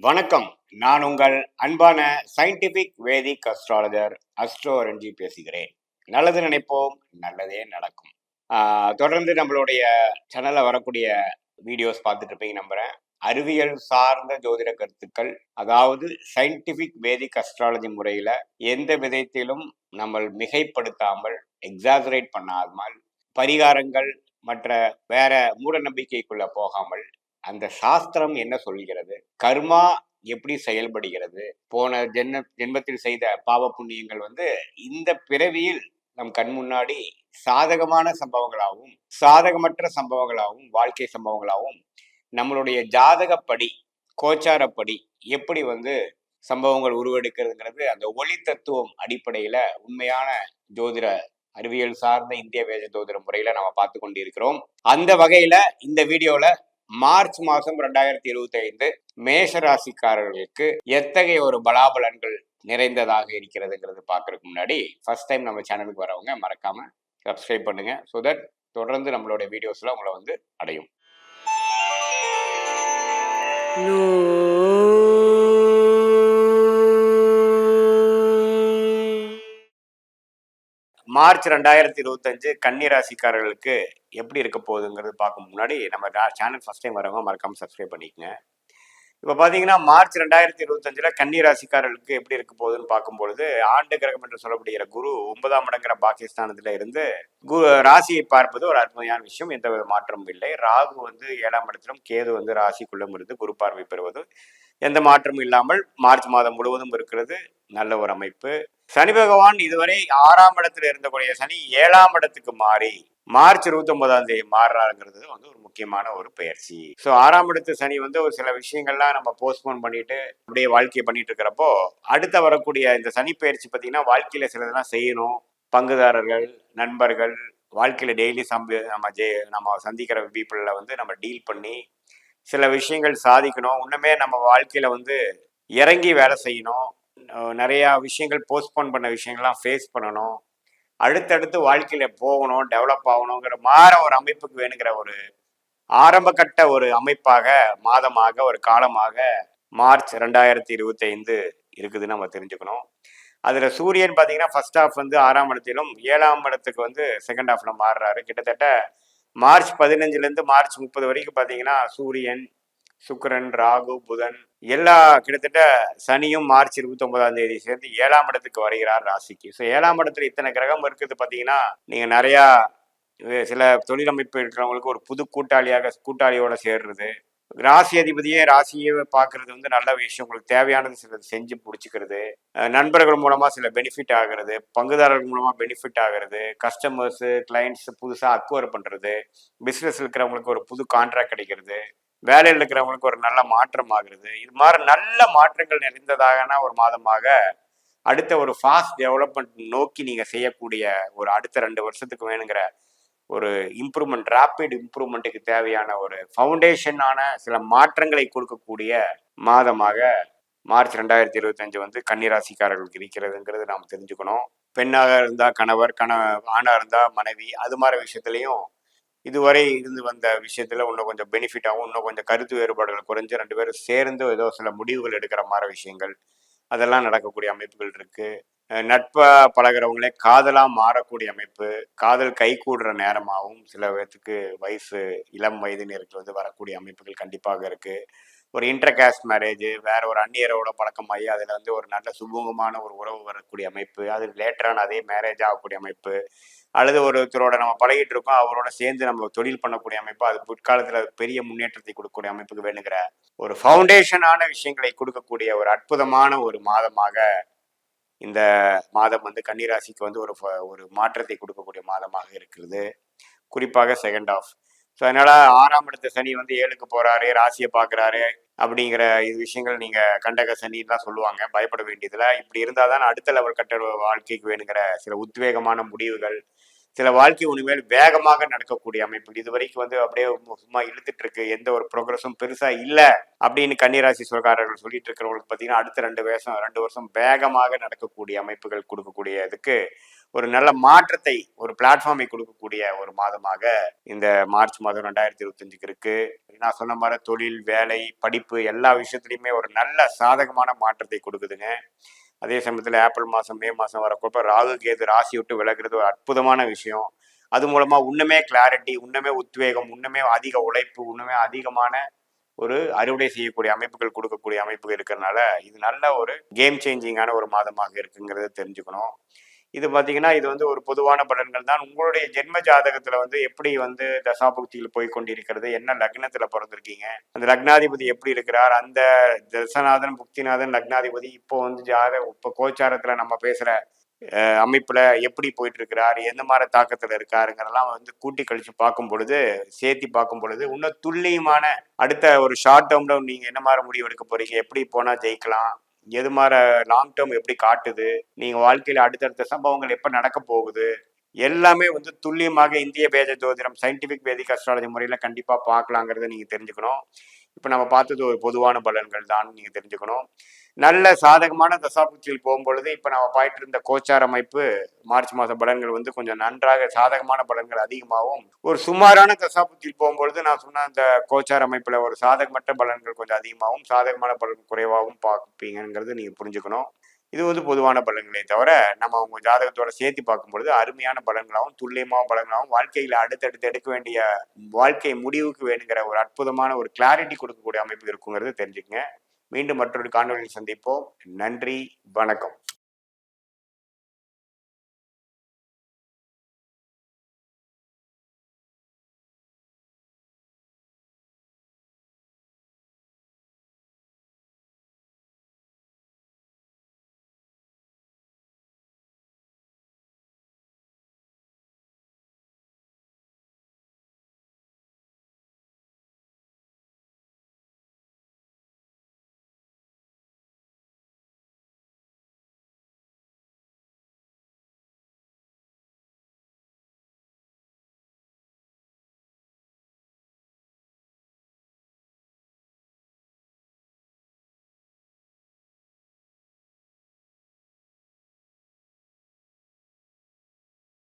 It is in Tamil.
வணக்கம். நான் உங்கள் அன்பான சயின்டிபிக் வேதிக் அஸ்ட்ராலஜர் அஸ்ட்ரோ ரஞ்சி பேசுகிறேன். நல்லது நினைப்போம், நல்லதே நடக்கும். தொடர்ந்து நம்மளுடைய சேனல்ல வரக்கூடிய வீடியோஸ் பார்த்துட்டு இருப்பீங்க நம்புறேன். அறிவியல் சார்ந்த ஜோதிட கருத்துக்கள், அதாவது சயின்டிபிக் வேதிக் அஸ்ட்ராலஜி முறையில எந்த விதத்திலும் நம்ம மிகைப்படுத்தாமல், எக்ஸாகரேட் பண்ணாமல், பரிகாரங்கள் மற்ற வேற மூட நம்பிக்கைக்குள்ள போகாமல், அந்த சாஸ்திரம் என்ன சொல்கிறது, கர்மா எப்படி செயல்படுகிறது, போன ஜென்மத்தில் செய்த பாவ புண்ணியங்கள் இந்த பிறவியில் நம் கண் முன்னாடி சாதகமான சம்பவங்களாகவும் சாதகமற்ற சம்பவங்களாகவும் வாழ்க்கை சம்பவங்களாகவும் நம்மளுடைய ஜாதகப்படி கோச்சாரப்படி எப்படி சம்பவங்கள் உருவெடுக்கிறதுங்கிறது அந்த ஒளி தத்துவம் அடிப்படையில உண்மையான ஜோதிட அறிவியல் சார்ந்த இந்திய வேத ஜோதிட முறையில நம்ம பார்த்து கொண்டு இருக்கிறோம். அந்த வகையில இந்த வீடியோல மார்ச் மாதம் 2025 மேஷ ராசிக்காரர்களுக்கு எத்தகைய ஒரு பலாபலன்கள் நிறைந்ததாக இருக்கிறதுங்கிறது பார்க்கறதுக்கு முன்னாடி ஃபர்ஸ்ட் டைம் நம்ம சேனலுக்கு வரவங்க மறக்காம சப்ஸ்கிரைப் பண்ணுங்க. ஸோ தட் தொடர்ந்து நம்மளுடைய வீடியோஸ்ல உங்களை அடையும். மார்ச் 2025 கன்னி ராசிக்காரர்களுக்கு எப்படி இருக்க போகுதுங்கிறது பார்க்க முன்னாடி நம்ம சேனல் ஃபர்ஸ்ட் டைம் வரவங்க மறக்காம சப்ஸ்கிரைப் பண்ணிக்கங்க. இப்போ பார்த்தீங்கன்னா மார்ச் 2025 கன்னி ராசிக்காரர்களுக்கு எப்படி இருக்க போகுதுன்னு பார்க்கும்பொழுது ஆண்டு கிரகம் என்று சொல்லப்படுகிற குரு 9ஆம் இடங்கிற பாகிஸ்தானத்துல இருந்து ராசியை பார்ப்பது ஒரு அற்புதமான விஷயம், எந்த வித மாற்றமும் இல்லை. ராகு 7ஆம் இடத்திலும், கேது ராசிக்குள்ளும் இருந்து குரு பார்வை பெறுவது எந்த மாற்றமும் இல்லாமல் மார்ச் மாதம் முழுவதும் இருக்கிறது நல்ல ஒரு அமைப்பு. சனி பகவான் இதுவரை 6ஆம் இடத்துல இருந்தக்கூடிய சனி 7ஆம் இடத்துக்கு மாறி மார்ச் 29ஆம் தேதி மாறுறாருங்கிறது ஒரு முக்கியமான ஒரு பயிற்சி. ஸோ 6ஆம் இடத்து சனி ஒரு சில விஷயங்கள்லாம் நம்ம போஸ்ட்போன் பண்ணிட்டு அப்படியே வாழ்க்கையை பண்ணிட்டு இருக்கிறப்போ அடுத்த வரக்கூடிய இந்த சனி பயிற்சி பார்த்தீங்கன்னா வாழ்க்கையில சிலதெல்லாம் செய்யணும். பங்குதாரர்கள், நண்பர்கள், வாழ்க்கையில டெய்லி நம்ம சந்திக்கிற பீப்புளில் நம்ம டீல் பண்ணி சில விஷயங்கள் சாதிக்கணும். இன்னுமே நம்ம வாழ்க்கையில இறங்கி வேலை செய்யணும். நிறைய விஷயங்கள் போஸ்ட்போன் பண்ண விஷயங்கள்லாம் ஃபேஸ் பண்ணணும். அடுத்தடுத்து வாழ்க்கையில போகணும், டெவலப் ஆகணுங்கிற ஒரு அமைப்புக்கு வேணுங்கிற ஒரு ஆரம்ப கட்ட ஒரு அமைப்பாக, மாதமாக, ஒரு காலமாக மார்ச் 2025 இருக்குதுன்னு நம்ம தெரிஞ்சுக்கணும். அதுல சூரியன் பார்த்தீங்கன்னா ஃபர்ஸ்ட் ஹாஃப் 6ஆம் இடத்திலும் 7ஆம் இடத்துக்கு செகண்ட் ஹாஃப்ல மாறுறாரு. கிட்டத்தட்ட மார்ச் 15 மார்ச் 30 வரைக்கும் பார்த்தீங்கன்னா சூரியன், சுக்கிரன், ராகு, புதன் எல்லா கிட்டத்தட்ட சனியும் மார்ச் 29ஆம் தேதி சேர்ந்து 7ஆம் இடத்துக்கு வருகிறார் ராசிக்கு. ஸோ 7ஆம் இடத்துல இத்தனை கிரகம் இருக்குது பார்த்தீங்கன்னா நீங்க நிறையா சில தொழிலமைப்பு இருக்கிறவங்களுக்கு ஒரு புது கூட்டாளியோட சேர்றது, ராசி அதிபதியே ராசியை பார்க்கறது நல்ல விஷயம். உங்களுக்கு தேவையானது சில செஞ்சு பிடிச்சிக்கிறது, நண்பர்கள் மூலமா சில பெனிஃபிட் ஆகிறது, பங்குதாரர்கள் மூலமா பெனிஃபிட் ஆகிறது, கஸ்டமர்ஸ் கிளைண்ட்ஸ் புதுசா அக்வயர் பண்றது, பிசினஸ் இருக்கிறவங்களுக்கு ஒரு புது கான்ட்ராக்ட் கிடைக்கிறது, வேலையில் இருக்கிறவங்களுக்கு ஒரு நல்ல மாற்றம் ஆகுறது, இது மாதிரி நல்ல மாற்றங்கள் நிறைந்ததாகனா ஒரு மாதமாக அடுத்த ஒரு ஃபாஸ்ட் டெவலப்மெண்ட் நோக்கி நீங்க செய்யக்கூடிய ஒரு அடுத்த 2 வருஷத்துக்கு வேணுங்கிற ஒரு இம்ப்ரூவ்மெண்ட், ரேபிட் இம்ப்ரூவ்மெண்ட்டுக்கு தேவையான ஒரு ஃபவுண்டேஷனான சில மாற்றங்களை கொடுக்கக்கூடிய மாதமாக மார்ச் 2025 கன்னிராசிக்காரர்களுக்கு இருக்கிறதுங்கிறது நாம் தெரிஞ்சுக்கணும். பெண்ணாக இருந்தா கணவர், ஆணா இருந்தா மனைவி, அது மாதிரி விஷயத்துலையும் இதுவரை இருந்து வந்த விஷயத்துல இன்னும் கொஞ்சம் பெனிஃபிட்டாகவும் இன்னும் கொஞ்சம் கருத்து வேறுபாடுகள் குறைஞ்சு 2 பேரும் சேர்ந்து ஏதோ சில முடிவுகள் எடுக்கிற மாதிரி விஷயங்கள் அதெல்லாம் நடக்கக்கூடிய அமைப்புகள் இருக்கு. நட்பா பழகிறவங்களே காதலா மாறக்கூடிய அமைப்பு, காதல் கை கூடுற நேரமாகவும் சில பேர்த்துக்கு இளம் வயதினருக்கு வரக்கூடிய அமைப்புகள் கண்டிப்பாக இருக்கு. ஒரு இன்டர்காஸ்ட் மேரேஜ், வேற ஒரு அந்நியரோட பழக்கமாகி அதுல ஒரு நல்ல சுமூகமான ஒரு உறவு வரக்கூடிய அமைப்பு, அது லேட்டரான அதே மேரேஜ் ஆகக்கூடிய அமைப்பு, அல்லது ஒருத்தரோட நம்ம பழகிட்டு இருக்கோம் அவரோட சேர்ந்து நம்ம தொழில் பண்ணக்கூடிய அமைப்பு, அது பிற்காலத்துல பெரிய முன்னேற்றத்தை கொடுக்கக்கூடிய அமைப்புக்கு வேணுங்கிற ஒரு ஃபவுண்டேஷனான விஷயங்களை கொடுக்கக்கூடிய ஒரு அற்புதமான ஒரு மாதமாக இந்த மாதம் கன்னிராசிக்கு ஒரு மாற்றத்தை கொடுக்கக்கூடிய மாதமாக இருக்கிறது, குறிப்பாக செகண்ட் ஆஃப். ஸோ அதனால 6ஆம் இடத்த சனி 7க்கு போறாரு, ராசியை பார்க்குறாரு அப்படிங்கிற இது விஷயங்கள் நீங்க கண்டக சனின்னு சொல்லுவாங்க, பயப்பட வேண்டியதுல. இப்படி இருந்தால் தான் அடுத்த லெவல் கட்ட வாழ்க்கைக்கு வேணுங்கிற சில உத்வேகமான முடிவுகள், சில வாழ்க்கை உண்மையில் வேகமாக நடக்கக்கூடிய அமைப்பு. இது வரைக்கும் வந்து அப்படியே சும்மா இழுத்துட்டு இருக்கு, எந்த ஒரு ப்ரோக்ரஸும் பெருசா இல்ல அப்படின்னு கன்னிராசி சொற்காரர்கள் சொல்லிட்டு இருக்கிறவங்களுக்கு பார்த்தீங்கன்னா அடுத்த 2 வருஷம் வேகமாக நடக்கக்கூடிய அமைப்புகள் கொடுக்கக்கூடிய இதுக்கு ஒரு நல்ல மாற்றத்தை, ஒரு பிளாட்ஃபார்மை கொடுக்கக்கூடிய ஒரு மாதமாக இந்த மார்ச் மாதம் 2025 இருக்கு. நான் சொன்ன மாதிரி தொழில், வேலை, படிப்பு எல்லா விஷயத்துலையுமே ஒரு நல்ல சாதகமான மாற்றத்தை கொடுக்குதுங்க. அதே சமயத்தில் ஏப்ரல் மாதம், மே மாதம் வரப்போ ராகு கேது ராசி விட்டு விலகிறது ஒரு அற்புதமான விஷயம். அது மூலமா இன்னுமே கிளாரிட்டி, இன்னுமே உத்வேகம், இன்னுமே அதிக உழைப்பு, இன்னுமே அதிகமான ஒரு அறுவடை செய்யக்கூடிய அமைப்புகள் கொடுக்கக்கூடிய அமைப்புகள் இருக்கிறதுனால இது நல்ல ஒரு கேம் சேஞ்சிங்கான ஒரு மாதமாக இருக்குங்கிறத தெரிஞ்சுக்கணும். இது பார்த்தீங்கன்னா இது வந்து ஒரு பொதுவான பலன்கள் தான். உங்களுடைய ஜென்ம ஜாதகத்துல வந்து எப்படி வந்து தசாபுக்தியில் போய் கொண்டிருக்கிறது, என்ன லக்னத்துல பிறந்திருக்கீங்க, அந்த லக்னாதிபதி எப்படி இருக்கிறார், அந்த தசநாதன் புக்திநாதன் லக்னாதிபதி இப்போ வந்து இப்போ கோச்சாரத்துல நம்ம பேசுற அமைப்புல எப்படி போயிட்டு இருக்கிறார், எந்த மாதிரி தாக்கத்துல இருக்காருங்கிறதெல்லாம் வந்து கூட்டி கழிச்சு பார்க்கும் பொழுது, சேர்த்தி பார்க்கும் பொழுது இன்னும் துல்லியமான அடுத்த ஒரு ஷார்ட் டேர்ம்ல நீங்க என்ன மாதிரி முடிவு எடுக்க போறீங்க, எப்படி போனா ஜெயிக்கலாம், எது மாதிரி லாங் டேர்ம் எப்படி காட்டுது, நீங்க வாழ்க்கையில அடுத்தடுத்த சம்பவங்கள் எப்ப நடக்க போகுது, எல்லாமே வந்து துல்லியமாக இந்திய வேத ஜோதிடம் சயின்டிபிக் வேதிக் அஸ்ட்ராலஜி முறையில கண்டிப்பா பார்க்கலாங்கிறத நீங்க தெரிஞ்சுக்கணும். இப்ப நம்ம பார்த்தது ஒரு பொதுவான பலன்கள் தான் நீங்க தெரிஞ்சுக்கணும். நல்ல சாதகமான தசாபுக்தியில் போகும்பொழுது இப்ப நம்ம பாயிட்டு இருந்த கோச்சார அமைப்பு மார்ச் மாத பலன்கள் வந்து கொஞ்சம் நன்றாக சாதகமான பலன்கள் அதிகமாகவும், ஒரு சுமாரான தசாபுக்தியில் போகும்பொழுது நான் சொன்ன அந்த கோச்சார அமைப்புல ஒரு சாதகமற்ற பலன்கள் கொஞ்சம் அதிகமாகவும் சாதகமான பலன் குறைவாகவும் பார்ப்பீங்கிறது நீங்க புரிஞ்சுக்கணும். இது வந்து பொதுவான பலன்களே தவிர நம்ம உங்க ஜாதகத்தோட சேர்த்து பார்க்கும்பொழுது அருமையான பலன்களாகவும் துல்லியமான பலன்களாகவும் வாழ்க்கையில அடுத்தடுத்து எடுக்க வேண்டிய வாழ்க்கை முடிவுக்கு வேணுங்கிற ஒரு அற்புதமான ஒரு கிளாரிட்டி கொடுக்கக்கூடிய அமைப்பு இருக்குங்கிறது தெரிஞ்சுக்கங்க. மீண்டும் மற்றொரு காணொலியில் சந்திப்போம். நன்றி, வணக்கம்.